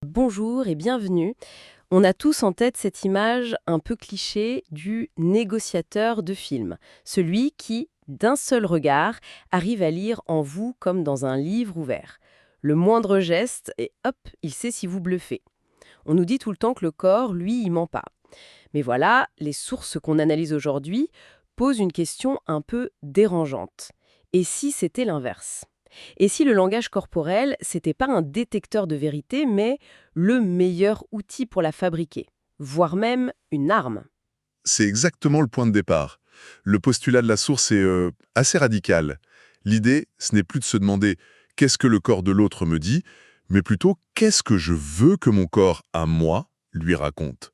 Bonjour et bienvenue. On a tous en tête cette image un peu cliché du négociateur de film, celui qui, d'un seul regard, arrive à lire en vous comme dans un livre ouvert. Le moindre geste et hop, il sait si vous bluffez. On nous dit tout le temps que le corps, lui, il ment pas. Mais voilà, les sources qu'on analyse aujourd'hui posent une question un peu dérangeante. Et si c'était l'inverse? Et si le langage corporel, c'était pas un détecteur de vérité, mais le meilleur outil pour la fabriquer, voire même une arme? C'est exactement le point de départ. Le postulat de la source est assez radical. L'idée, ce n'est plus de se demander qu'est-ce que le corps de l'autre me dit, mais plutôt qu'est-ce que je veux que mon corps, à moi, lui raconte.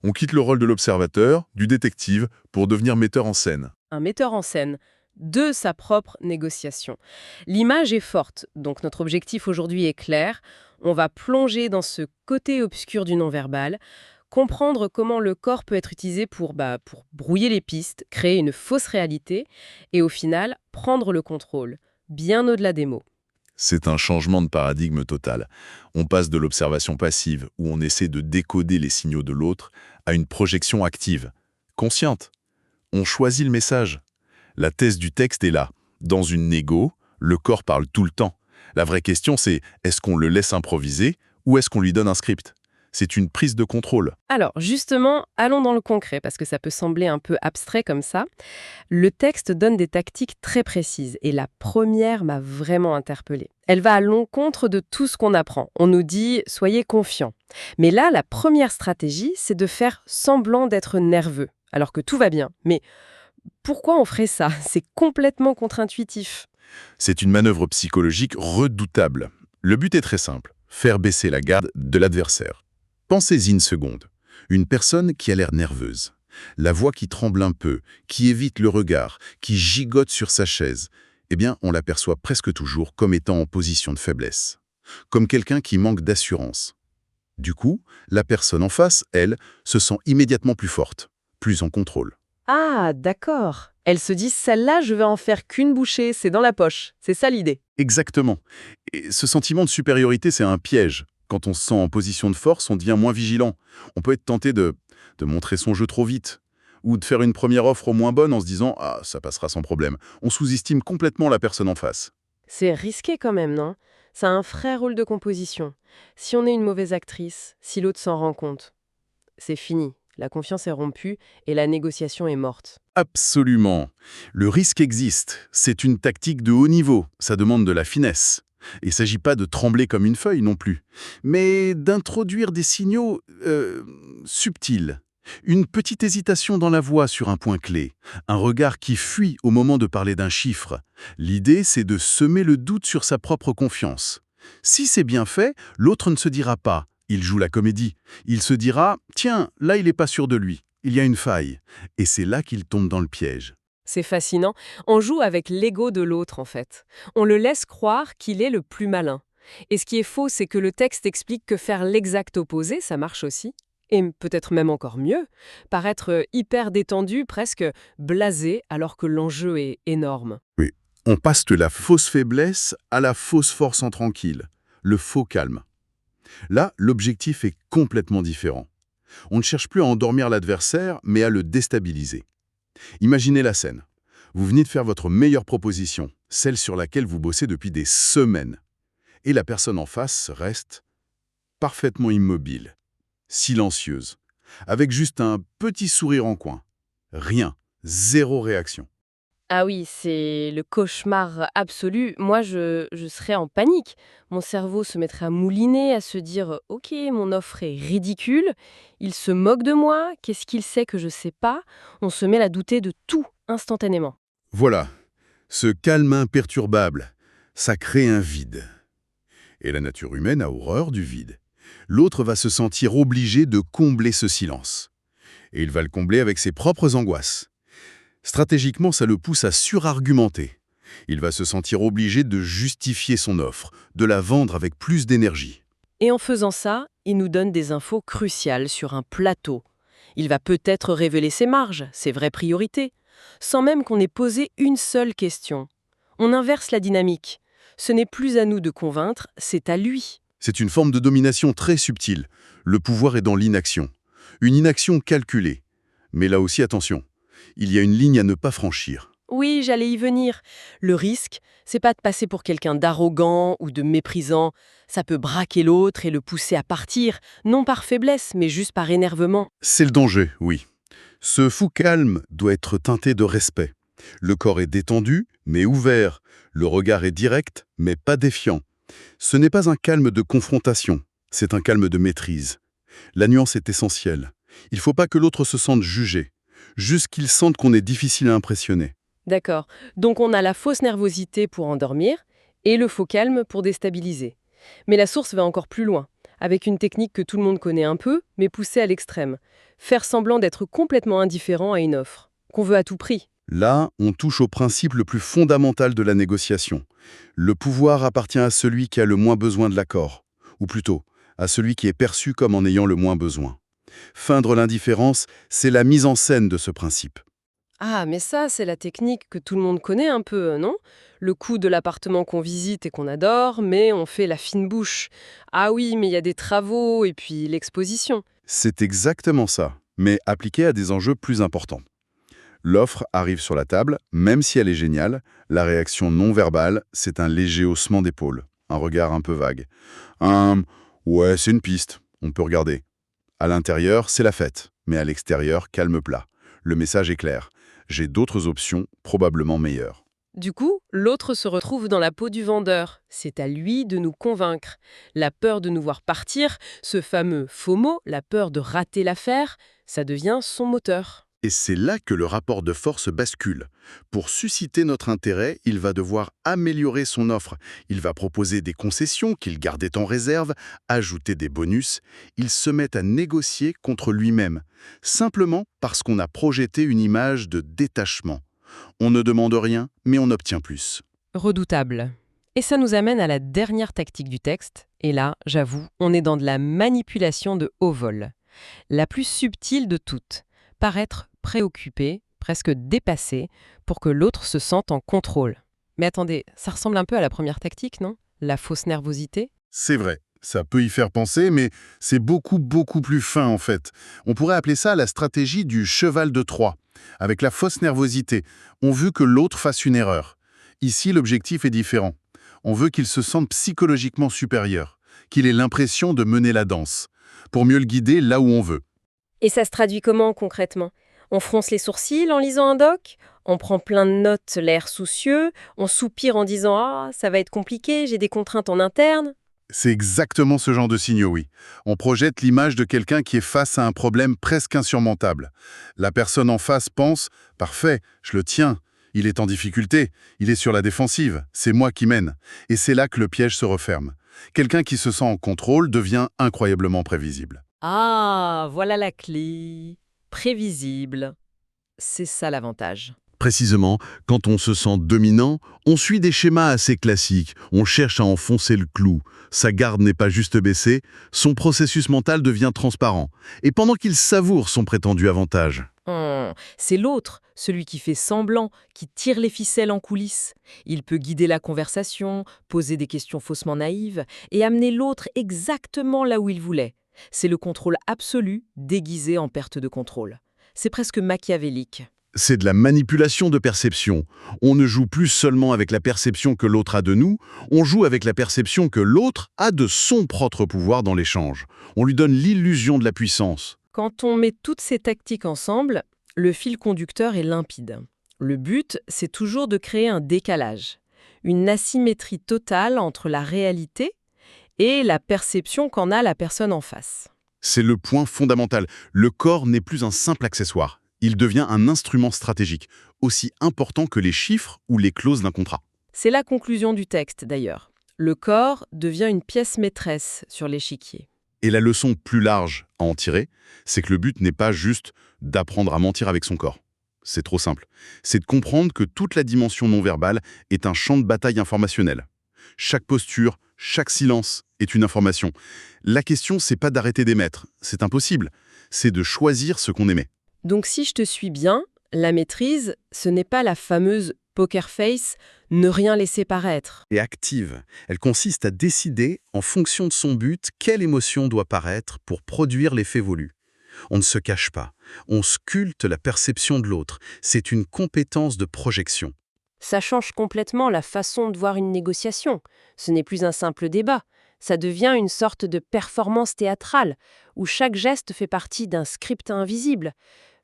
On quitte le rôle de l'observateur, du détective, pour devenir metteur en scène. Un metteur en scène de sa propre négociation. L'image est forte, donc notre objectif aujourd'hui est clair. On va plonger dans ce côté obscur du non-verbal, comprendre comment le corps peut être utilisé pour brouiller les pistes, créer une fausse réalité et au final prendre le contrôle, bien au-delà des mots. C'est un changement de paradigme total. On passe de l'observation passive, où on essaie de décoder les signaux de l'autre, à une projection active, consciente. On choisit le message. La thèse du texte est là. Dans une négo, le corps parle tout le temps. La vraie question, c'est est-ce qu'on le laisse improviser ou est-ce qu'on lui donne un script? C'est une prise de contrôle. Alors justement, allons dans le concret, parce que ça peut sembler un peu abstrait comme ça. Le texte donne des tactiques très précises, et la première m'a vraiment interpellée. Elle va à l'encontre de tout ce qu'on apprend. On nous dit «soyez confiants». Mais là, la première stratégie, c'est de faire semblant d'être nerveux, alors que tout va bien. Mais pourquoi on ferait ça? C'est complètement contre-intuitif. C'est une manœuvre psychologique redoutable. Le but est très simple, faire baisser la garde de l'adversaire. Pensez-y une seconde. Une personne qui a l'air nerveuse, la voix qui tremble un peu, qui évite le regard, qui gigote sur sa chaise, eh bien, on l'aperçoit presque toujours comme étant en position de faiblesse, comme quelqu'un qui manque d'assurance. Du coup, la personne en face, elle, se sent immédiatement plus forte, plus en contrôle. Ah, d'accord. Elle se dit «celle-là, je vais en faire qu'une bouchée, c'est dans la poche». C'est ça l'idée. Exactement. Et ce sentiment de supériorité, c'est un piège. Quand on se sent en position de force, on devient moins vigilant. On peut être tenté de montrer son jeu trop vite, ou de faire une première offre au moins bonne en se disant «Ah, ça passera sans problème». On sous-estime complètement la personne en face. C'est risqué quand même, non? Ça a un vrai rôle de composition. Si on est une mauvaise actrice, si l'autre s'en rend compte, c'est fini. La confiance est rompue et la négociation est morte. Absolument. Le risque existe. C'est une tactique de haut niveau. Ça demande de la finesse. Il ne s'agit pas de trembler comme une feuille non plus, mais d'introduire des signaux subtils. Une petite hésitation dans la voix sur un point clé, un regard qui fuit au moment de parler d'un chiffre. L'idée, c'est de semer le doute sur sa propre confiance. Si c'est bien fait, l'autre ne se dira pas «il joue la comédie». Il se dira «tiens, là il n'est pas sûr de lui, il y a une faille». Et c'est là qu'il tombe dans le piège. C'est fascinant. On joue avec l'ego de l'autre, en fait. On le laisse croire qu'il est le plus malin. Et ce qui est faux, c'est que le texte explique que faire l'exact opposé, ça marche aussi. Et peut-être même encore mieux, paraître hyper détendu, presque blasé, alors que l'enjeu est énorme. Oui. On passe de la fausse faiblesse à la fausse force en tranquille, le faux calme. Là, l'objectif est complètement différent. On ne cherche plus à endormir l'adversaire, mais à le déstabiliser. Imaginez la scène. Vous venez de faire votre meilleure proposition, celle sur laquelle vous bossez depuis des semaines. Et la personne en face reste parfaitement immobile, silencieuse, avec juste un petit sourire en coin. Rien, zéro réaction. Ah oui, c'est le cauchemar absolu. Moi, je serais en panique. Mon cerveau se mettrait à mouliner, à se dire «Ok, mon offre est ridicule, il se moque de moi, qu'est-ce qu'il sait que je sais pas?» On se met à douter de tout instantanément. Voilà, ce calme imperturbable, ça crée un vide. Et la nature humaine a horreur du vide. L'autre va se sentir obligé de combler ce silence. Et il va le combler avec ses propres angoisses. Stratégiquement, ça le pousse à surargumenter. Il va se sentir obligé de justifier son offre, de la vendre avec plus d'énergie. Et en faisant ça, il nous donne des infos cruciales sur un plateau. Il va peut-être révéler ses marges, ses vraies priorités, sans même qu'on ait posé une seule question. On inverse la dynamique. Ce n'est plus à nous de convaincre, c'est à lui. C'est une forme de domination très subtile. Le pouvoir est dans l'inaction. Une inaction calculée. Mais là aussi, attention, il y a une ligne à ne pas franchir. Oui, j'allais y venir. Le risque, c'est pas de passer pour quelqu'un d'arrogant ou de méprisant. Ça peut braquer l'autre et le pousser à partir, non par faiblesse, mais juste par énervement. C'est le danger, oui. Ce fou calme doit être teinté de respect. Le corps est détendu, mais ouvert. Le regard est direct, mais pas défiant. Ce n'est pas un calme de confrontation, c'est un calme de maîtrise. La nuance est essentielle. Il ne faut pas que l'autre se sente jugé, juste qu'il sente qu'on est difficile à impressionner. D'accord. Donc on a la fausse nervosité pour endormir et le faux calme pour déstabiliser. Mais la source va encore plus loin, avec une technique que tout le monde connaît un peu, mais poussée à l'extrême. Faire semblant d'être complètement indifférent à une offre, qu'on veut à tout prix. Là, on touche au principe le plus fondamental de la négociation. Le pouvoir appartient à celui qui a le moins besoin de l'accord, ou plutôt, à celui qui est perçu comme en ayant le moins besoin. Feindre l'indifférence, c'est la mise en scène de ce principe. Ah, mais ça, c'est la technique que tout le monde connaît un peu, non? Le coup de l'appartement qu'on visite et qu'on adore, mais on fait la fine bouche. Ah oui, mais il y a des travaux et puis l'exposition. C'est exactement ça, mais appliqué à des enjeux plus importants. L'offre arrive sur la table, même si elle est géniale, la réaction non verbale, c'est un léger haussement d'épaule, un regard un peu vague. Ouais, c'est une piste, on peut regarder. À l'intérieur, c'est la fête, mais à l'extérieur, calme plat. Le message est clair. J'ai d'autres options, probablement meilleures. Du coup, l'autre se retrouve dans la peau du vendeur. C'est à lui de nous convaincre. La peur de nous voir partir, ce fameux FOMO, la peur de rater l'affaire, ça devient son moteur. Et c'est là que le rapport de force bascule. Pour susciter notre intérêt, il va devoir améliorer son offre. Il va proposer des concessions qu'il gardait en réserve, ajouter des bonus. Il se met à négocier contre lui-même, simplement parce qu'on a projeté une image de détachement. On ne demande rien, mais on obtient plus. Redoutable. Et ça nous amène à la dernière tactique du texte. Et là, j'avoue, on est dans de la manipulation de haut vol. La plus subtile de toutes. Paraître préoccupé, presque dépassé, pour que l'autre se sente en contrôle. Mais attendez, ça ressemble un peu à la première tactique, non? La fausse nervosité? C'est vrai, ça peut y faire penser, mais c'est beaucoup plus fin en fait. On pourrait appeler ça la stratégie du cheval de Troie. Avec la fausse nervosité, on veut que l'autre fasse une erreur. Ici, l'objectif est différent. On veut qu'il se sente psychologiquement supérieur, qu'il ait l'impression de mener la danse, pour mieux le guider là où on veut. Et ça se traduit comment concrètement? On fronce les sourcils en lisant un doc? On prend plein de notes, l'air soucieux? On soupire en disant «Ah, ça va être compliqué, j'ai des contraintes en interne»? C'est exactement ce genre de signaux, oui. On projette l'image de quelqu'un qui est face à un problème presque insurmontable. La personne en face pense « Parfait, je le tiens. Il est en difficulté. Il est sur la défensive. C'est moi qui mène. » Et c'est là que le piège se referme. Quelqu'un qui se sent en contrôle devient incroyablement prévisible. Ah, voilà la clé. Prévisible. C'est ça l'avantage. Précisément, quand on se sent dominant, on suit des schémas assez classiques. On cherche à enfoncer le clou. Sa garde n'est pas juste baissée, son processus mental devient transparent. Et pendant qu'il savoure son prétendu avantage. C'est l'autre, celui qui fait semblant, qui tire les ficelles en coulisses. Il peut guider la conversation, poser des questions faussement naïves et amener l'autre exactement là où il voulait. C'est le contrôle absolu, déguisé en perte de contrôle. C'est presque machiavélique. C'est de la manipulation de perception. On ne joue plus seulement avec la perception que l'autre a de nous, on joue avec la perception que l'autre a de son propre pouvoir dans l'échange. On lui donne l'illusion de la puissance. Quand on met toutes ces tactiques ensemble, le fil conducteur est limpide. Le but, c'est toujours de créer un décalage, une asymétrie totale entre la réalité et la perception qu'en a la personne en face. C'est le point fondamental. Le corps n'est plus un simple accessoire. Il devient un instrument stratégique, aussi important que les chiffres ou les clauses d'un contrat. C'est la conclusion du texte, d'ailleurs. Le corps devient une pièce maîtresse sur l'échiquier. Et la leçon plus large à en tirer, c'est que le but n'est pas juste d'apprendre à mentir avec son corps. C'est trop simple. C'est de comprendre que toute la dimension non verbale est un champ de bataille informationnel. Chaque posture, chaque silence est une information. La question, c'est pas d'arrêter d'émettre, c'est impossible. C'est de choisir ce qu'on émet. Donc si je te suis bien, la maîtrise, ce n'est pas la fameuse Poker face, ne rien laisser paraître. Et active. Elle consiste à décider, en fonction de son but, quelle émotion doit paraître pour produire l'effet voulu. On ne se cache pas. On sculpte la perception de l'autre. C'est une compétence de projection. Ça change complètement la façon de voir une négociation. Ce n'est plus un simple débat. Ça devient une sorte de performance théâtrale, où chaque geste fait partie d'un script invisible.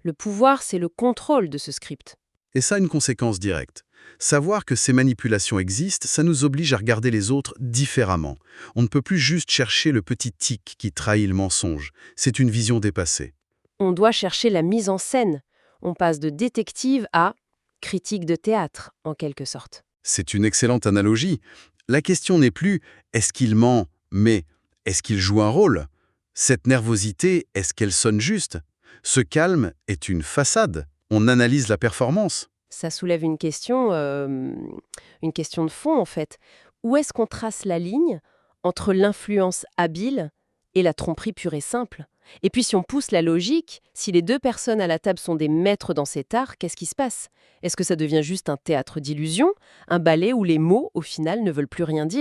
Le pouvoir, c'est le contrôle de ce script. Et ça a une conséquence directe. Savoir que ces manipulations existent, ça nous oblige à regarder les autres différemment. On ne peut plus juste chercher le petit tic qui trahit le mensonge. C'est une vision dépassée. On doit chercher la mise en scène. On passe de détective à critique de théâtre, en quelque sorte. C'est une excellente analogie. La question n'est plus « est-ce qu'il ment ?», mais « est-ce qu'il joue un rôle ?» Cette nervosité, est-ce qu'elle sonne juste ? Ce calme est une façade. On analyse la performance. Ça soulève une question de fond, en fait. Où est-ce qu'on trace la ligne entre l'influence habile et la tromperie pure et simple? Et puis si on pousse la logique, si les deux personnes à la table sont des maîtres dans cet art, qu'est-ce qui se passe? Est-ce que ça devient juste un théâtre d'illusions, un ballet où les mots, au final, ne veulent plus rien dire?